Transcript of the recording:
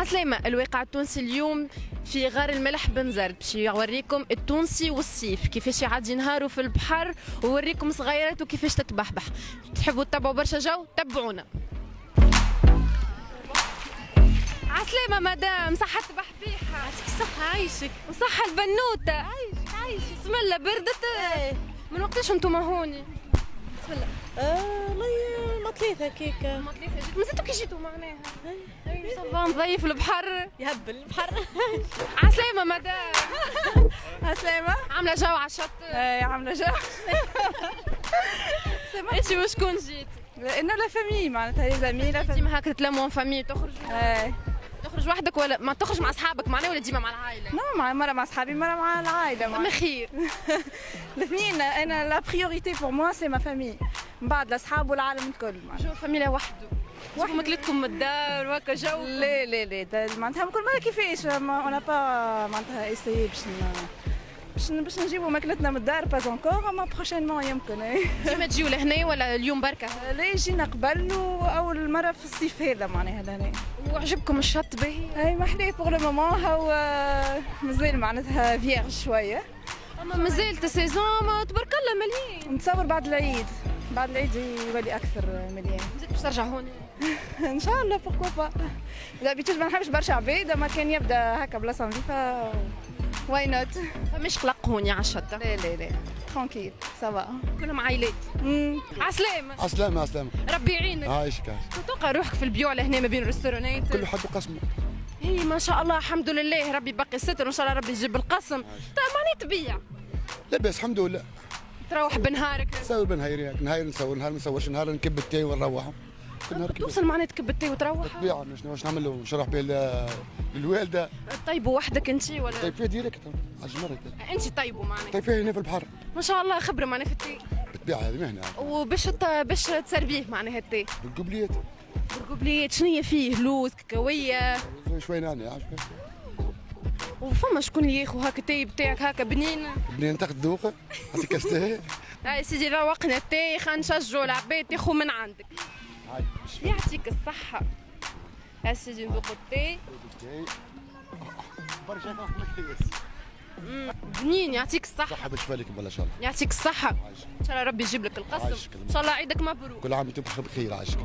عسلامة. الواقع التونسي اليوم في غار الملح بن زرد باش يوريكم التونسي والصيف كيفاش يعدي نهاره في البحر، ويوريكم صغيراته كيفاش تتبحبح. تحبوا تتبعوا برشا جو؟ تبعونا. عسلامة مدام، صحة تبحبيحة. يعطيك الصحة، عايشك. وصحة البنوتة. عايشك. بسم الله. بردت؟ من وقتاش انتم هوني؟ بسم الله. والله مطليثة هكاك. مازلتوا كي جيتوا معناها؟ اي صبا نضيف البحر. يهبل البحر. عسلامة مدام. عسلامة. عاملة جو على الشط؟ اي عاملة جو. انت وشكون جيتي؟ انه لا فامي معناتها لي زامي لا فامي. ديما هكا تتلموا فامي تخرجوا؟ اي. تخرج وحدك ولا ما تخرج مع اصحابك معناها ولا ديما مع العائلة؟ نو مرة مع صحابي مرة مع العائلة. ما خير. الاثنين. انا لا بريوريتي بور موا سي ما فامي، من بعد الاصحاب والعالم الكل معناتها. جو فاميلا وحده. وحده مثلتكم من الدار وهكا جو؟ لا لا لا معناتها كل مرة كيفاش انا با معناتها اسيي باش نجيبوا ماكلتنا من الدار باز انكور، اما بروشينمون يمكن. ديما تجيو لهنا ولا اليوم بركة؟ لا جينا قبل واول مره في الصيف هذا معناها لهنا. وعجبكم الشط باهي؟ اي ما حلاه بوغ لو مومون، هاو مازال معناتها فيرج شويه، اما مازالت سيزون تبارك الله مليان. نتصور بعد العيد يولي اكثر مليان. مازلت باش ترجع هون؟ ان شاء الله بوركوا با. دابيتوج ما نحبش برشا عباد، اما كان يبدا هكا بلاصه نظيفه واي نوت. فماش قلق هوني على الشط؟ لا لا لا ترونكيل سافا. كلهم عائلات. عسلامة. عسلامة عسلامة. ربي يعينك. عايشك. تلقى روحك في البيوع لهنا ما بين الريستورانات؟ كل حد وقسمه. هي ما شاء الله الحمد لله، ربي باقي الستر وان شاء الله ربي يجيب القسم. ماني تبيع. لاباس الحمد لله. تروح بنهارك؟ نسوي بنهار نهار نسوي نهار ما نسويش، نهار نكب التاي ونروح. توصل معناها تكب التاي وتروح؟ طبيعة واش نعمل له؟ باش نروح بها للوالدة. طيبوا وحدك انت ولا؟ طيب فيها ديريكت على الجمرة. انت طيبوا معناها؟ طيب فيها هنا في البحر. ما شاء الله خبرة معناها في التاي. بالطبيعة هذه مهنة. باش تسربيه معناها التاي؟ بالقبليات. بالقبليات شنو فيه؟ لوز، كاكاوية؟ شوي نعناع عشبة. وفما شكون اللي ياخذ هكا التاي بتاعك هكا بنين؟ بنين تاخذ ذوقه، عطيك كاستاه. هاي سيدي روقنا التاي، خلينا نشجعوا العباد تاخذ من عندك. يعطيك الصحة. يا سيدي نذوقوا التاي. برشا بنين يعطيك الصحة. صحة بالشفا لك ان شاء الله. يعطيك الصحة. ان شاء الله ربي يجيب لك القسم. ان شاء الله عيدك مبروك. كل عام وانتم بخير. عايشك.